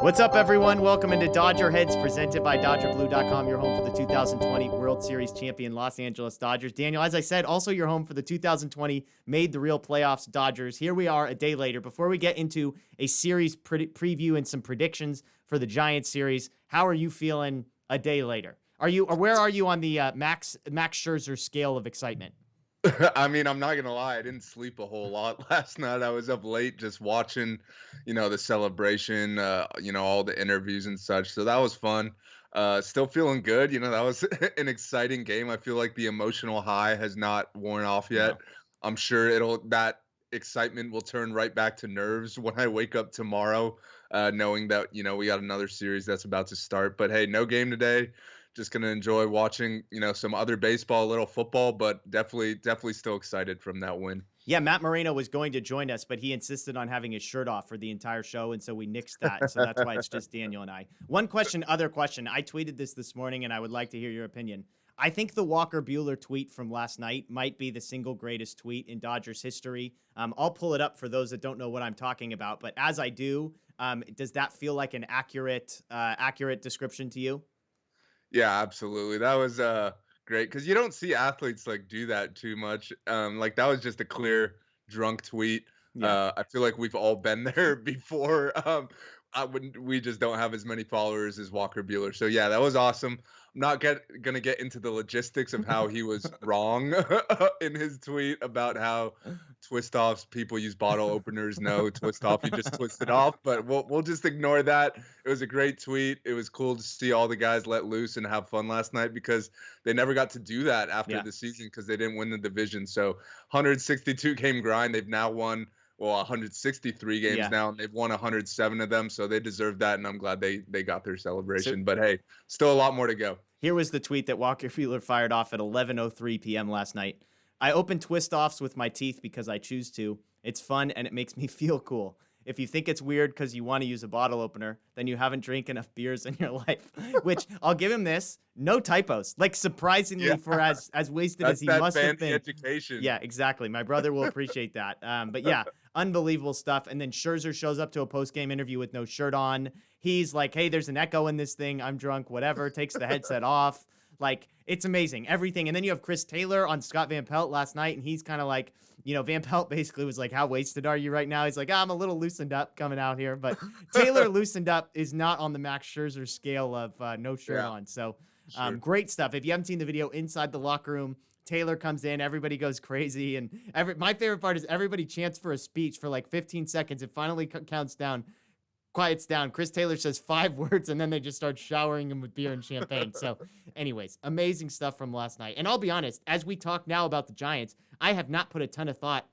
What's up, everyone? Welcome into DodgerHeads, presented by DodgerBlue.com, your home for the 2020 World Series champion Los Angeles Dodgers. Daniel, as I said, also your home for the 2020 Made the Real Playoffs Dodgers. Here we are a day later. Before we get into a series preview and some predictions for the Giants series, how are you feeling a day later? Where are you on the Max Scherzer scale of excitement? I mean, I'm not gonna lie, I didn't sleep a whole lot last night. I was up late just watching, the celebration, all the interviews and such. So that was fun. Still feeling good. That was an exciting game. I feel like the emotional high has not worn off yet. No. I'm sure that excitement will turn right back to nerves when I wake up tomorrow, knowing that, we got another series that's about to start. But hey, no game today. Just gonna enjoy watching, some other baseball, a little football, but definitely still excited from that win. Yeah, Matt Moreno was going to join us, but he insisted on having his shirt off for the entire show, and so we nixed that. And so that's why it's just Daniel and I. Other question. I tweeted this morning, and I would like to hear your opinion. I think the Walker Buehler tweet from last night might be the single greatest tweet in Dodgers history. I'll pull it up for those that don't know what I'm talking about, but as I do, does that feel like an accurate description to you? Yeah, absolutely. That was great because you don't see athletes like do that too much. Like that was just a clear drunk tweet. Yeah. I feel like we've all been there before. We just don't have as many followers as Walker Bueller. So yeah, that was awesome. I'm not gonna get into the logistics of how he was wrong in his tweet about how twist offs people use bottle openers. No, twist off, you just twist it off. But we'll just ignore that. It was a great tweet. It was cool to see all the guys let loose and have fun last night because they never got to do that after the season because they didn't win the division. So 162 game grind. They've now won 163 games Yeah. now, and they've won 107 of them. So they deserve that, and I'm glad they got their celebration. So But hey, still a lot more to go. here was the tweet that Walker Buehler fired off at 11:03 p.m. last night. I open twist offs with my teeth because I choose to. It's fun and it makes me feel cool. If you think it's weird because you want to use a bottle opener, then you haven't drank enough beers in your life. Which I'll give him this: no typos. Like surprisingly, Yeah. for as wasted That's as he that must have fancy been. education. Yeah, exactly. My brother will appreciate that. But yeah, unbelievable stuff. And then Scherzer shows up to a post-game interview with no shirt on. He's like, hey, there's an echo in this thing. I'm drunk, whatever. Takes the headset off. Like, it's amazing. Everything. And then you have Chris Taylor on Scott Van Pelt last night, and he's kind of like, Van Pelt basically was like, how wasted are you right now? He's like, I'm a little loosened up coming out here. But Taylor loosened up is not on the Max Scherzer scale of no shirt on. So Sure. great stuff. If you haven't seen the video, inside the locker room, Taylor comes in, everybody goes crazy. And my favorite part is everybody chants for a speech for like 15 seconds. It finally quiets down. Chris Taylor says 5 words, and then they just start showering him with beer and champagne. So anyways, amazing stuff from last night. And I'll be honest, as we talk now about the Giants, I have not put a ton of thought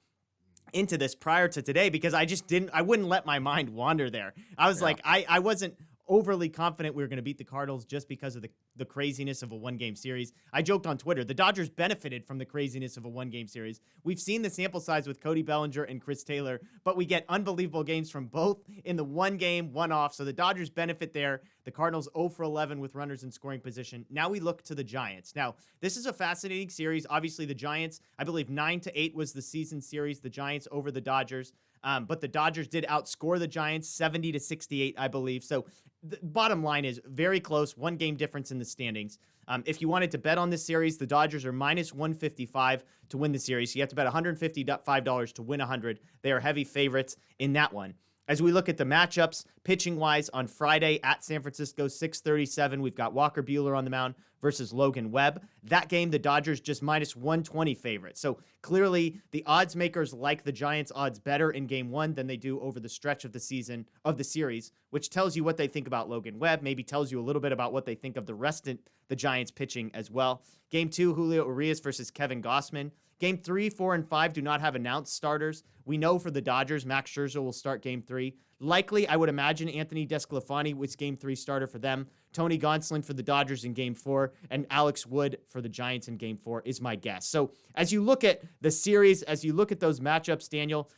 into this prior to today because I wouldn't let my mind wander there. I was like, I wasn't overly confident we were going to beat the Cardinals just because of the craziness of a one-game series. I joked on Twitter, the Dodgers benefited from the craziness of a one-game series. We've seen the sample size with Cody Bellinger and Chris Taylor, but we get unbelievable games from both in the one game, one off. So the Dodgers benefit there. The Cardinals 0 for 11 with runners in scoring position. Now we look to the Giants. Now, this is a fascinating series. Obviously, the Giants, I believe 9-8 was the season series, the Giants over the Dodgers. But the Dodgers did outscore the Giants 70-68, I believe. So the bottom line is very close, one game difference in the standings. If you wanted to bet on this series, the Dodgers are minus 155 to win the series. You have to bet $155 to win 100. They are heavy favorites in that one. As we look at the matchups, pitching-wise, on Friday at San Francisco, 6:37, we've got Walker Buehler on the mound versus Logan Webb. That game, the Dodgers just minus 120 favorites. So clearly, the odds makers like the Giants' odds better in Game 1 than they do over the stretch of the series, which tells you what they think about Logan Webb, maybe tells you a little bit about what they think of the Giants' pitching as well. Game 2, Julio Urias versus Kevin Gausman. Game 3, 4, and 5 do not have announced starters. We know for the Dodgers, Max Scherzer will start Game 3. Likely, I would imagine Anthony DeSclafani was Game 3 starter for them. Tony Gonsolin for the Dodgers in Game 4, and Alex Wood for the Giants in Game 4 is my guess. So as you look at the series, as you look at those matchups, Daniel,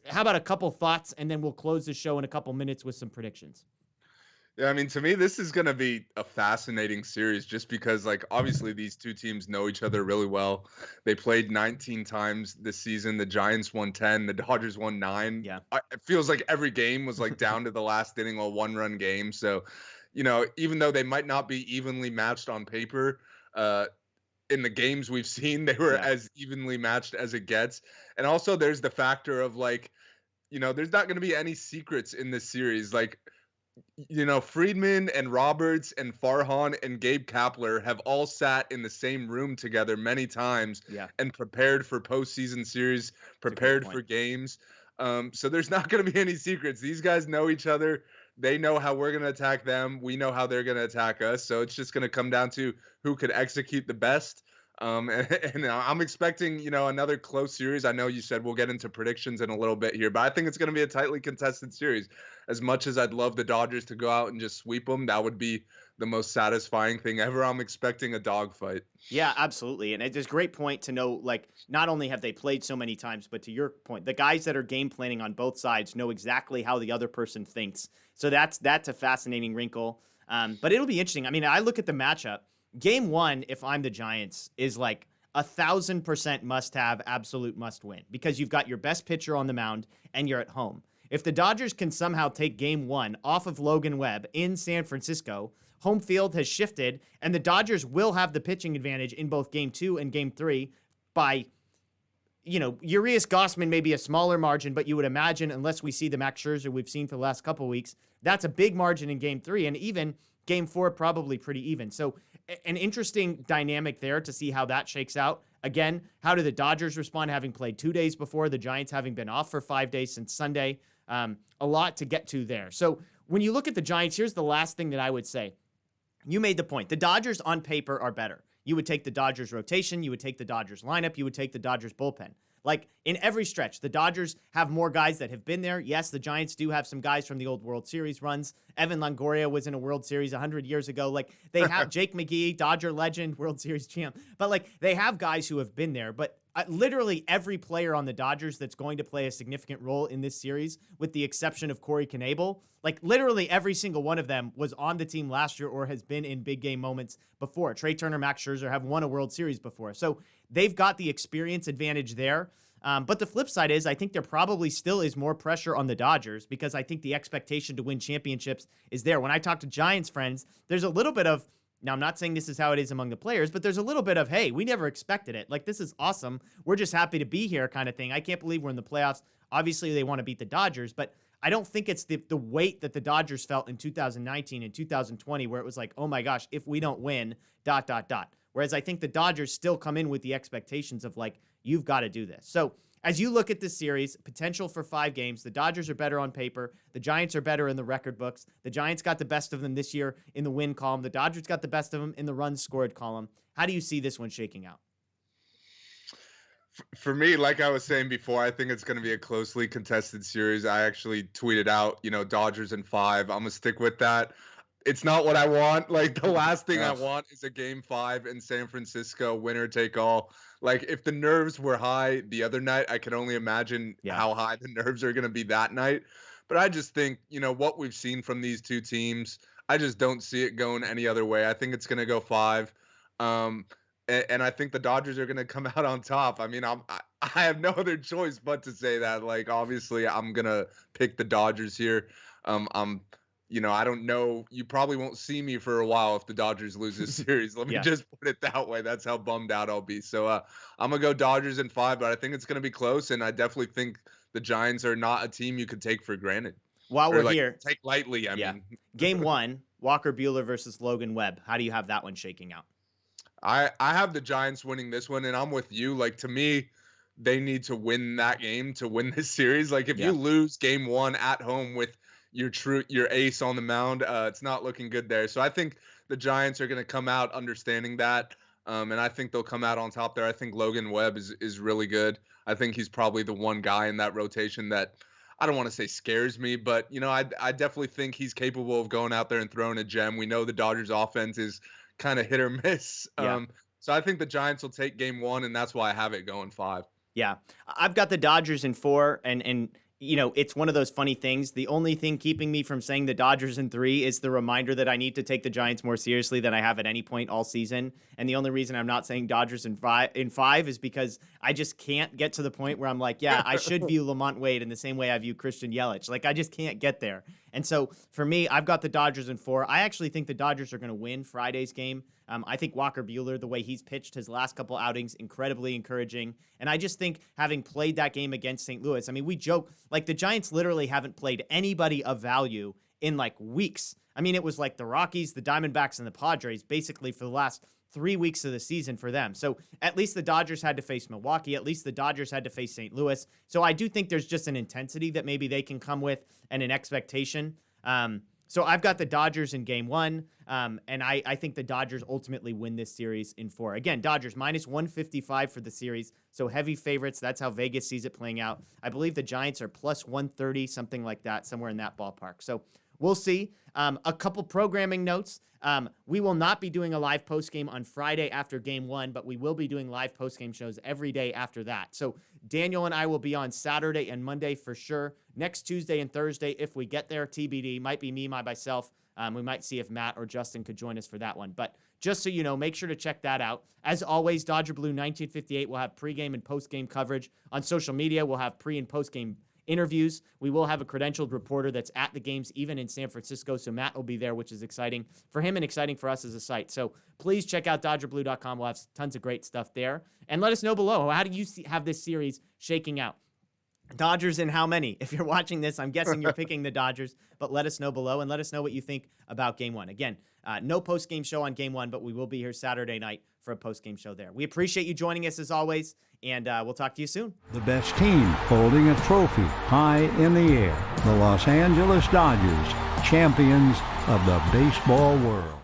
how about a couple thoughts, and then we'll close the show in a couple minutes with some predictions. Yeah, I mean, to me, this is going to be a fascinating series just because, like, obviously these two teams know each other really well. They played 19 times this season. The Giants won 10, the Dodgers won 9. Yeah. It feels like every game was like down to the last inning, a one-run game. So, even though they might not be evenly matched on paper, uh, in the games we've seen, they were Yeah. as evenly matched as it gets. And also, there's the factor of like, there's not going to be any secrets in this series. Like, Friedman and Roberts and Farhan and Gabe Kapler have all sat in the same room together many times Yeah. and prepared for postseason series, It's a great prepared point. for games. So there's not going to be any secrets. These guys know each other. They know how we're going to attack them. We know how they're going to attack us. So it's just going to come down to who could execute the best. And I'm expecting, another close series. I know you said we'll get into predictions in a little bit here, but I think it's going to be a tightly contested series. As much as I'd love the Dodgers to go out and just sweep them, that would be the most satisfying thing ever. I'm expecting a dogfight. Yeah, absolutely. And it's a great point to know, like, not only have they played so many times, but to your point, the guys that are game planning on both sides know exactly how the other person thinks. So that's a fascinating wrinkle. But it'll be interesting. I mean, I look at the matchup. Game one, if I'm the Giants, is like 1,000% must have, absolute must win, because you've got your best pitcher on the mound and you're at home. If the Dodgers can somehow take game one off of Logan Webb in San Francisco, home field has shifted, and the Dodgers will have the pitching advantage in both game two and game three by, Urias Gossman may be a smaller margin, but you would imagine, unless we see the Max Scherzer we've seen for the last couple of weeks, that's a big margin in game three, and even game four, probably pretty even. So an interesting dynamic there to see how that shakes out. Again, how do the Dodgers respond having played 2 days before, the Giants having been off for 5 days since Sunday? A lot to get to there. So when you look at the Giants, here's the last thing that I would say. You made the point. The Dodgers on paper are better. You would take the Dodgers rotation. You would take the Dodgers lineup. You would take the Dodgers bullpen. Like, in every stretch, the Dodgers have more guys that have been there. Yes, the Giants do have some guys from the old World Series runs. Evan Longoria was in a World Series 100 years ago. Like, they have Jake McGee, Dodger legend, World Series champ. But, like, they have guys who have been there. But literally every player on the Dodgers that's going to play a significant role in this series, with the exception of Corey Knebel, like, literally every single one of them was on the team last year or has been in big game moments before. Trey Turner, Max Scherzer have won a World Series before. So they've got the experience advantage there. But the flip side is, I think there probably still is more pressure on the Dodgers, because I think the expectation to win championships is there. When I talk to Giants friends, there's a little bit of, now I'm not saying this is how it is among the players, but there's a little bit of, hey, we never expected it. Like, this is awesome. We're just happy to be here kind of thing. I can't believe we're in the playoffs. Obviously, they want to beat the Dodgers, but I don't think it's the weight that the Dodgers felt in 2019 and 2020, where it was like, oh my gosh, if we don't win, ... Whereas I think the Dodgers still come in with the expectations of, like, you've got to do this. So as you look at this series, potential for 5 games, the Dodgers are better on paper. The Giants are better in the record books. The Giants got the best of them this year in the win column. The Dodgers got the best of them in the runs scored column. How do you see this one shaking out? For me, like I was saying before, I think it's going to be a closely contested series. I actually tweeted out, Dodgers in 5. I'm going to stick with that. It's not what I want. Like, the last thing I Ugh. want is a game 5 in San Francisco, winner take all. Like, if the nerves were high the other night, I can only imagine Yeah. how high the nerves are going to be that night. But I just think, what we've seen from these two teams, I just don't see it going any other way. I think it's going to go 5. And I think the Dodgers are going to come out on top. I mean, I have no other choice but to say that. Like, obviously, I'm going to pick the Dodgers here. I don't know. You probably won't see me for a while if the Dodgers lose this series. Let me Yeah. just put it that way. That's how bummed out I'll be. So I'm going to go Dodgers in 5, but I think it's going to be close. And I definitely think the Giants are not a team you could take for granted. While Or, we're like, here, take lightly, I yeah. mean. Game 1, Walker Buehler versus Logan Webb. How do you have that one shaking out? I have the Giants winning this one, and I'm with you. Like, to me, they need to win that game to win this series. Like, if Yeah. you lose game 1 at home with your ace on the mound, it's not looking good there. So I think the Giants are going to come out understanding that, and I think they'll come out on top there. I think Logan Webb is really good. I think he's probably the one guy in that rotation that I don't want to say scares me, but I definitely think he's capable of going out there and throwing a gem. We know the Dodgers offense is kind of hit or miss. Yeah. So I think the Giants will take game 1, and that's why I have it going 5. Yeah. I've got the Dodgers in 4, and it's one of those funny things. The only thing keeping me from saying the Dodgers in 3 is the reminder that I need to take the Giants more seriously than I have at any point all season. And the only reason I'm not saying Dodgers in five is because I just can't get to the point where I'm like, yeah, I should view Lamont Wade in the same way I view Christian Yelich. Like, I just can't get there. And so for me, I've got the Dodgers in 4. I actually think the Dodgers are going to win Friday's game. I think Walker Buehler, the way he's pitched his last couple outings, incredibly encouraging. And I just think having played that game against St. Louis, I mean, we joke, like the Giants literally haven't played anybody of value in like weeks. I mean, it was like the Rockies, the Diamondbacks, and the Padres basically for the last 3 weeks of the season for them. So at least the Dodgers had to face Milwaukee. At least the Dodgers had to face St. Louis. So I do think there's just an intensity that maybe they can come with and an expectation. So I've got the Dodgers in game 1, and I think the Dodgers ultimately win this series in 4. Again, Dodgers minus 155 for the series, so heavy favorites. That's how Vegas sees it playing out. I believe the Giants are plus 130, something like that, somewhere in that ballpark. So we'll see. A couple programming notes. We will not be doing a live postgame on Friday after game 1, but we will be doing live postgame shows every day after that. So Daniel and I will be on Saturday and Monday for sure. Next Tuesday and Thursday, if we get there, TBD. Might be me, myself. We might see if Matt or Justin could join us for that one. But just so you know, make sure to check that out. As always, Dodger Blue 1958 will have pregame and postgame coverage. On social media, we'll have pre- and postgame interviews. We will have a credentialed reporter that's at the games, even in San Francisco. So Matt will be there, which is exciting for him and exciting for us as a site. So please check out DodgerBlue.com. We'll have tons of great stuff there. And let us know below, how do you have this series shaking out? Dodgers in how many? If you're watching this, I'm guessing you're picking the Dodgers, but let us know below and let us know what you think about game 1. Again, no post-game show on game 1, but we will be here Saturday night for a post-game show there. We appreciate you joining us as always, and we'll talk to you soon. The best team holding a trophy high in the air. The Los Angeles Dodgers, champions of the baseball world.